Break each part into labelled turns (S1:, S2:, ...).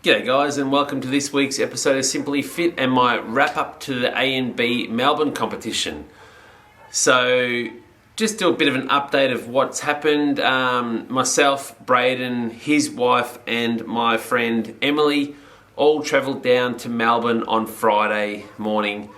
S1: G'day guys, and welcome to this week's episode of Simply Fit and my wrap up to the A ANB Melbourne competition. So just do a bit of an update of what's happened. Myself, Brayden, his wife and my friend Emily all travelled down to Melbourne on Friday morning.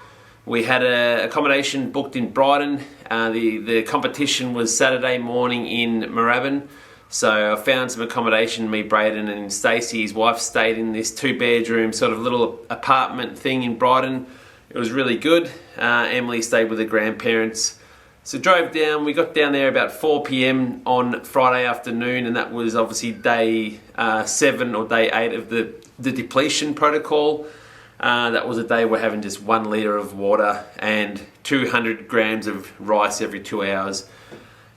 S1: We had an accommodation booked in Brayden. The competition was Saturday morning in Moorabbin. So I found some accommodation. Me, Brayden and Stacey, his wife, stayed in this 2-bedroom sort of little apartment thing in Brayden. It was really good. Emily stayed with her grandparents. So drove down. We got down there about 4 p.m. on Friday afternoon, and that was obviously day 7 or day 8 of the Depletion Protocol. That was a day we're having just 1 litre of water and 200 grams of rice every 2 hours.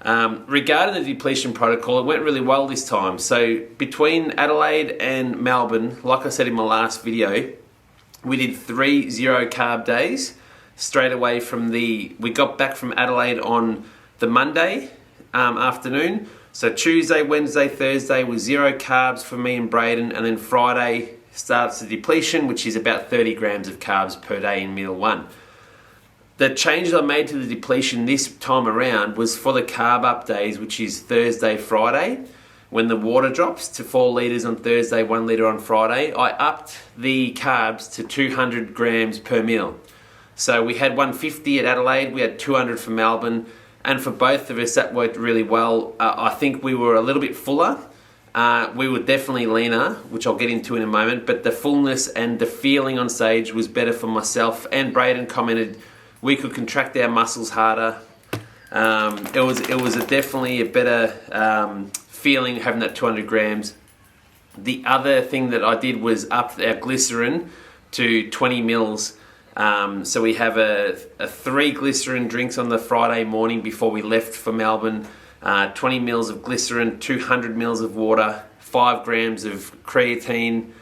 S1: Regarding the Depletion Protocol, it went really well this time. So between Adelaide and Melbourne, like I said in my last video, we did 3 zero carb days straight away from we got back from Adelaide on the Monday afternoon. So Tuesday, Wednesday, Thursday was 0 carbs for me and Brayden, and then Friday starts the depletion, which is about 30 grams of carbs per day in meal 1. The changes I made to the depletion this time around was for the carb up days, which is Thursday, Friday, when the water drops to 4 litres on Thursday, 1 litre on Friday. I upped the carbs to 200 grams per meal. So we had 150 at Adelaide, we had 200 for Melbourne, and for both of us that worked really well. I think we were a little bit fuller. We were definitely leaner, which I'll get into in a moment, but the fullness and the feeling on stage was better for myself, and Brayden commented we could contract our muscles harder. It was definitely a better feeling having that 200 grams. The other thing that I did was up our glycerin to 20 mils. So we have a 3 glycerin drinks on the Friday morning before we left for Melbourne. 20 mils of glycerin, 200 mils of water, 5 grams of creatine,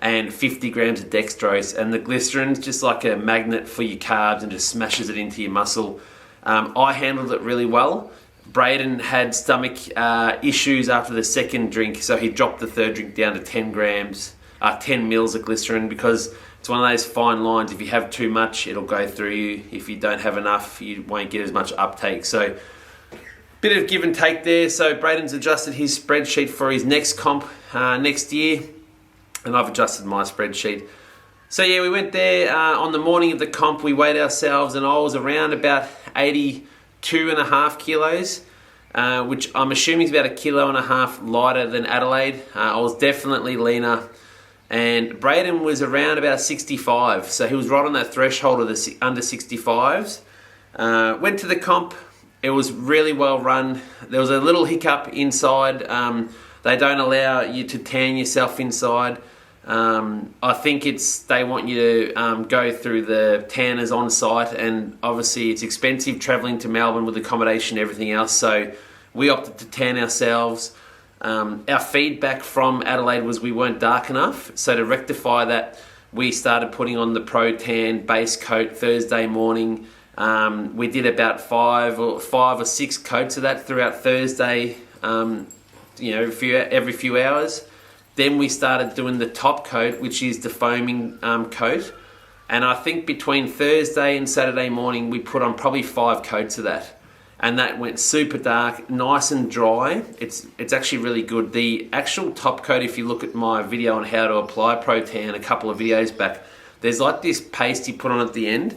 S1: and 50 grams of dextrose. And the glycerin's just like a magnet for your carbs and just smashes it into your muscle. I handled it really well. Brayden had stomach issues after the second drink, so he dropped the third drink down to 10 mils of glycerin, because it's one of those fine lines. If you have too much, it'll go through you. If you don't have enough, you won't get as much uptake. So bit of give and take there. So Brayden's adjusted his spreadsheet for his next comp next year, and I've adjusted my spreadsheet. So yeah, we went there on the morning of the comp. We weighed ourselves, and I was around about 82.5 kilos, which I'm assuming is about 1.5 kilos lighter than Adelaide. I was definitely leaner, and Brayden was around about 65, so he was right on that threshold of the under 65s. Went to the comp. It was really well run. There was a little hiccup inside. They don't allow you to tan yourself inside. I think they want you to go through the tanners on site, and obviously it's expensive travelling to Melbourne with accommodation and everything else, so we opted to tan ourselves. Our feedback from Adelaide was we weren't dark enough, so to rectify that, we started putting on the Pro Tan base coat Thursday morning. We did about 5 or 6 coats of that throughout Thursday, every few hours. Then we started doing the top coat, which is the foaming coat. And I think between Thursday and Saturday morning, we put on probably 5 coats of that. And that went super dark, nice and dry. It's actually really good. The actual top coat, if you look at my video on how to apply Pro Tan a couple of videos back, there's like this paste you put on at the end.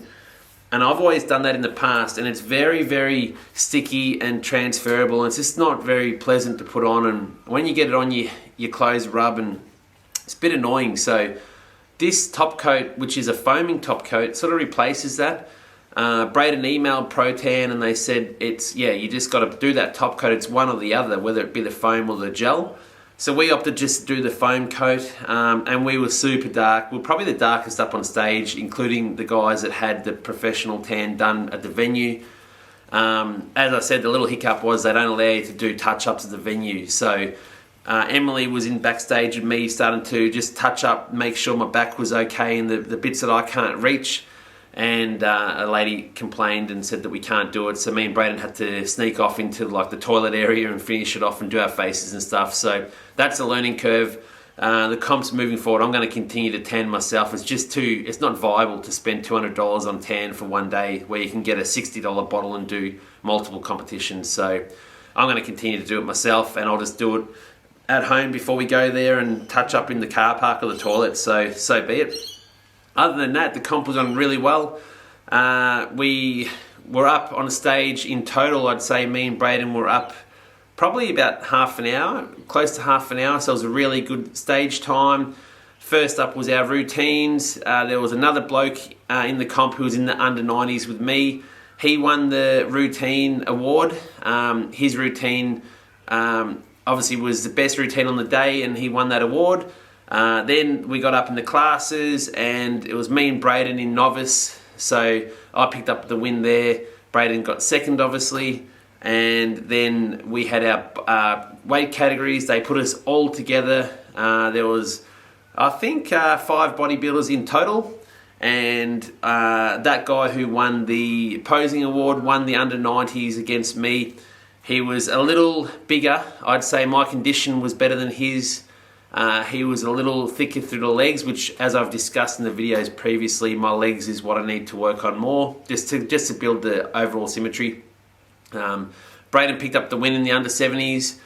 S1: And I've always done that in the past, and it's very, very sticky and transferable. And it's just not very pleasant to put on, and when you get it on, your clothes rub, and it's a bit annoying. So this top coat, which is a foaming top coat, sort of replaces that. Brayden emailed Pro Tan, and they said you just got to do that top coat. It's one or the other, whether it be the foam or the gel. So we opted just to do the foam coat, and we were super dark. We were probably the darkest up on stage, including the guys that had the professional tan done at the venue. As I said, the little hiccup was they don't allow you to do touch-ups at the venue. So Emily was in backstage with me, starting to just touch up, make sure my back was okay and the bits that I can't reach. And a lady complained and said that we can't do it, so me and Brayden had to sneak off into like the toilet area and finish it off and do our faces and stuff. So that's a learning curve. the comps moving forward, I'm going to continue to tan myself. It's not viable to spend $200 on tan for one day where you can get a $60 bottle and do multiple competitions. So I'm going to continue to do it myself, and I'll just do it at home before we go there and touch up in the car park or the toilet. So be it. Other than that, the comp was on really well. We were up on stage in total. I'd say me and Brayden were up probably about half an hour, close to half an hour, so it was a really good stage time. First up was our routines. There was another bloke in the comp who was in the under 90s with me. He won the routine award. His routine obviously was the best routine on the day, and he won that award. Then we got up in the classes, and it was me and Brayden in novice, so I picked up the win there. Brayden got second, obviously. And then we had our weight categories. They put us all together. There was, I think, 5 bodybuilders in total. And that guy who won the posing award won the under 90s against me. He was a little bigger. I'd say my condition was better than his. He was a little thicker through the legs, which, as I've discussed in the videos previously, my legs is what I need to work on more, just to build the overall symmetry. Brayden picked up the win in the under 70s.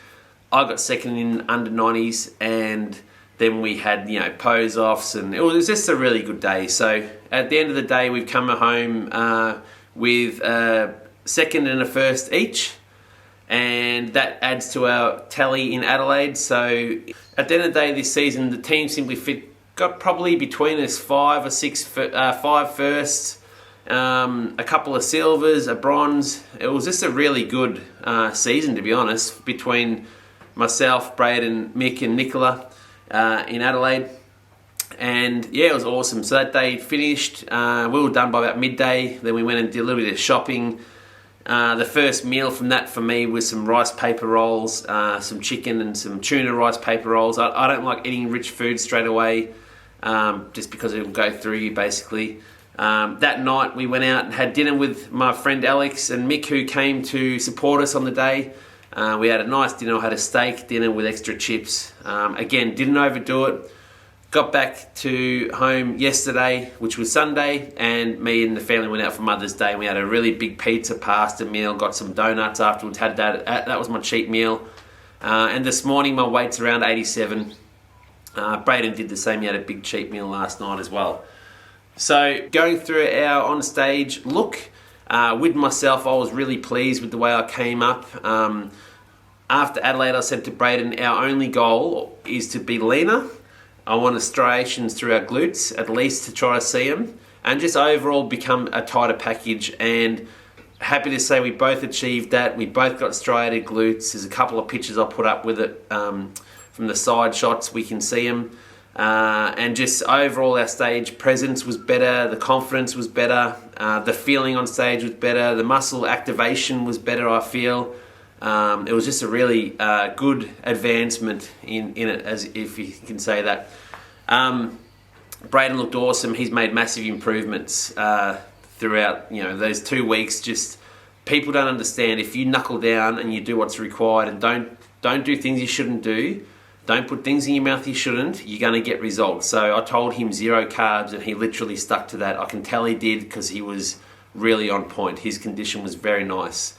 S1: I got second in under 90s, and then we had, pose offs, and it was just a really good day. So at the end of the day, we've come home with a second and a first each, and that adds to our tally in Adelaide. So at the end of the day this season, the team Simply Fit got probably between us 5 firsts, a couple of silvers, a bronze. It was just a really good season, to be honest, between myself, Brayden, Mick and Nicola in Adelaide. And yeah, it was awesome. So that day finished. We were done by about midday. Then we went and did a little bit of shopping. The first meal from that for me was some rice paper rolls, some chicken and some tuna rice paper rolls. I don't like eating rich food straight away, just because it will go through you basically. That night we went out and had dinner with my friend Alex and Mick, who came to support us on the day. We had a nice dinner. I had a steak dinner with extra chips. Again, didn't overdo it. Got back to home yesterday, which was Sunday, and me and the family went out for Mother's Day, and we had a really big pizza pasta meal, got some donuts afterwards, had that. That was my cheat meal. And this morning my weight's around 87. Brayden did the same. He had a big cheat meal last night as well. So going through our on-stage look, with myself, I was really pleased with the way I came up. After Adelaide, I said to Brayden, our only goal is to be leaner. I want striations through our glutes, at least to try to see them, and just overall become a tighter package. And happy to say we both achieved that. We both got striated glutes. There's a couple of pictures I'll put up with it from the side shots. We can see them. And just overall our stage presence was better, the confidence was better, the feeling on stage was better, the muscle activation was better, I feel. It was just a really good advancement in it, as if you can say that. Brayden looked awesome. He's made massive improvements throughout those 2 weeks. Just people don't understand, if you knuckle down and you do what's required and don't do things you shouldn't do, don't put things in your mouth you shouldn't, you're going to get results. So I told him 0 carbs, and he literally stuck to that. I can tell he did, because he was really on point. His condition was very nice.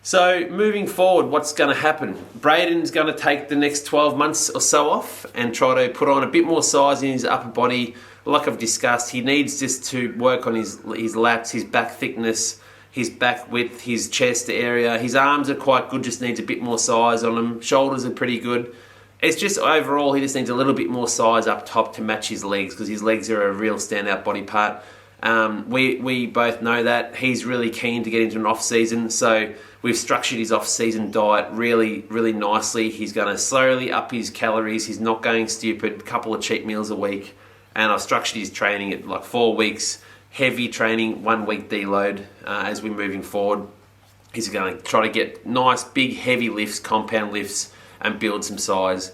S1: So moving forward, what's going to happen? Brayden's going to take the next 12 months or so off and try to put on a bit more size in his upper body. Like I've discussed, he needs just to work on his lats, his back thickness, his back width, his chest area. His arms are quite good, just needs a bit more size on them. Shoulders are pretty good. It's just overall, he just needs a little bit more size up top to match his legs, because his legs are a real standout body part. We both know that. He's really keen to get into an off-season, so we've structured his off-season diet really, really nicely. He's going to slowly up his calories. He's not going stupid, a couple of cheat meals a week. And I've structured his training at like 4 weeks, heavy training, 1 week deload as we're moving forward. He's going to try to get nice, big, heavy lifts, compound lifts, and build some size.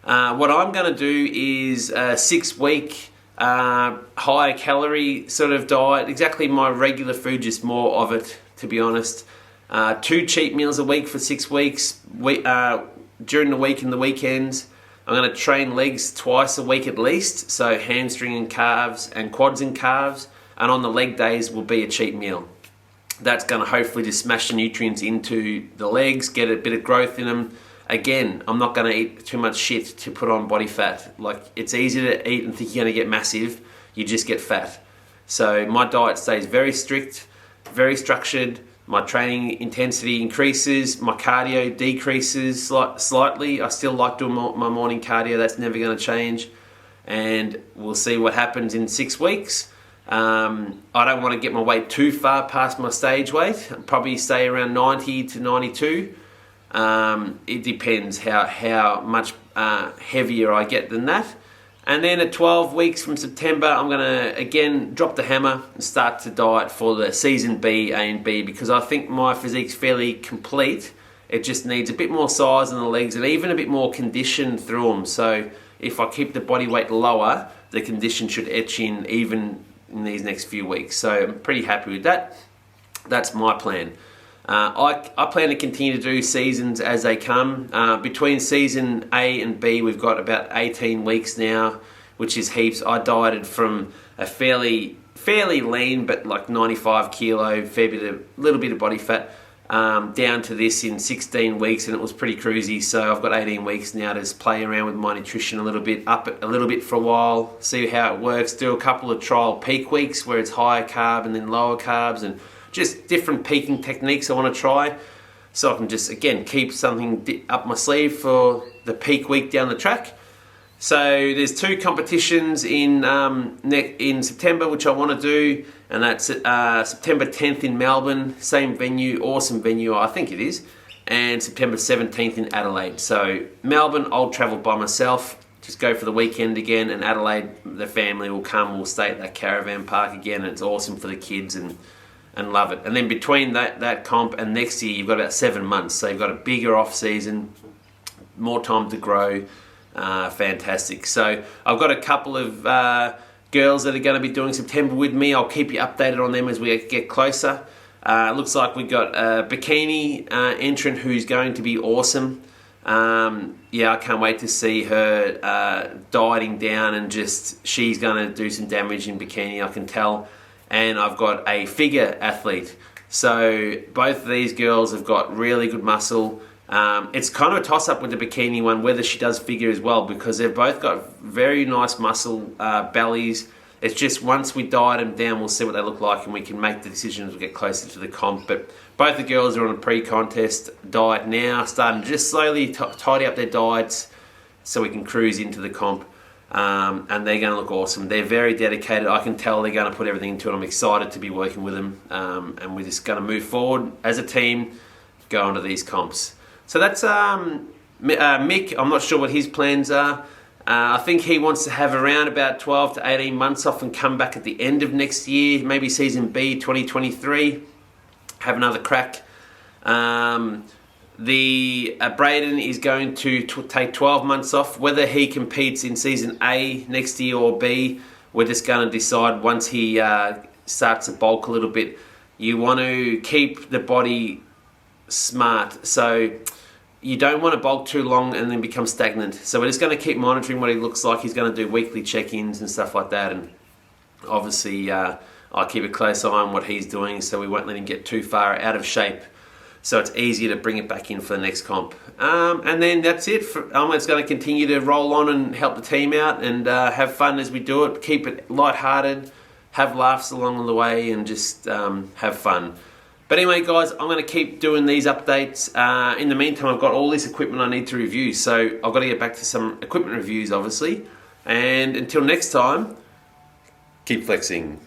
S1: What I'm going to do is a 6-week higher calorie sort of diet, exactly my regular food, just more of it, to be honest. 2 cheat meals a week for 6 weeks, during the week and the weekends. I'm going to train legs twice a week at least, so hamstring and calves and quads and calves, and on the leg days will be a cheat meal. That's going to hopefully just smash the nutrients into the legs, get a bit of growth in them. Again, I'm not going to eat too much shit to put on body fat. Like, it's easy to eat and think you're going to get massive, you just get fat. So my diet stays very strict, very structured. My training intensity increases, my cardio decreases slightly. I still like doing my morning cardio, that's never going to change. And we'll see what happens in 6 weeks. I don't want to get my weight too far past my stage weight. I'll probably stay around 90 to 92. It depends how much heavier I get than that. And then at 12 weeks from September, I'm going to again drop the hammer and start to diet for the season B, A and B, because I think my physique's fairly complete. It just needs a bit more size in the legs and even a bit more condition through them. So if I keep the body weight lower, the condition should etch in even in these next few weeks. So I'm pretty happy with that. That's my plan. I plan to continue to do seasons as they come. Between season A and B, we've got about 18 weeks now, which is heaps. I dieted from a fairly lean, but like 95 kilo, little bit of body fat, down to this in 16 weeks, and it was pretty cruisy. So I've got 18 weeks now to just play around with my nutrition a little bit, up it a little bit for a while, see how it works, do a couple of trial peak weeks where it's higher carb and then lower carbs, and just different peaking techniques I want to try, so I can just, again, keep something up my sleeve for the peak week down the track. So there's 2 competitions in September which I want to do, and that's September 10th in Melbourne, same venue, awesome venue, I think it is, and September 17th in Adelaide. So Melbourne, I'll travel by myself, just go for the weekend again, and Adelaide, the family will come, we'll stay at that caravan park again, and it's awesome for the kids and love it. And then between that comp and next year, you've got about 7 months. So you've got a bigger off season, more time to grow. Fantastic. So I've got a couple of girls that are going to be doing September with me. I'll keep you updated on them as we get closer. Looks like we've got a bikini entrant who's going to be awesome. Yeah, I can't wait to see her dieting down, and just, she's going to do some damage in bikini, I can tell. And I've got a figure athlete. So both of these girls have got really good muscle. It's kind of a toss-up with the bikini one, whether she does figure as well, because they've both got very nice muscle bellies. It's just once we diet them down, we'll see what they look like, and we can make the decision as we get closer to the comp. But both the girls are on a pre-contest diet now, starting to just slowly tidy up their diets so we can cruise into the comp. And they're going to look awesome. They're very dedicated. I can tell they're going to put everything into it. I'm excited to be working with them. And we're just going to move forward as a team, go on to these comps. So that's Mick. I'm not sure what his plans are. I think he wants to have around about 12 to 18 months off and come back at the end of next year, maybe season B 2023, have another crack. Brayden is going to take 12 months off. Whether he competes in season A next year or B, we're just going to decide once he starts to bulk a little bit. You want to keep the body smart, so you don't want to bulk too long and then become stagnant. So we're just going to keep monitoring what he looks like. He's going to do weekly check-ins and stuff like that, and obviously I'll keep a close eye on what he's doing, so we won't let him get too far out of shape, so it's easier to bring it back in for the next comp. And then that's it. I'm just going to continue to roll on and help the team out and have fun as we do it. Keep it lighthearted, have laughs along the way, and just have fun. But anyway, guys, I'm going to keep doing these updates. In the meantime, I've got all this equipment I need to review, so I've got to get back to some equipment reviews, obviously. And until next time, keep flexing.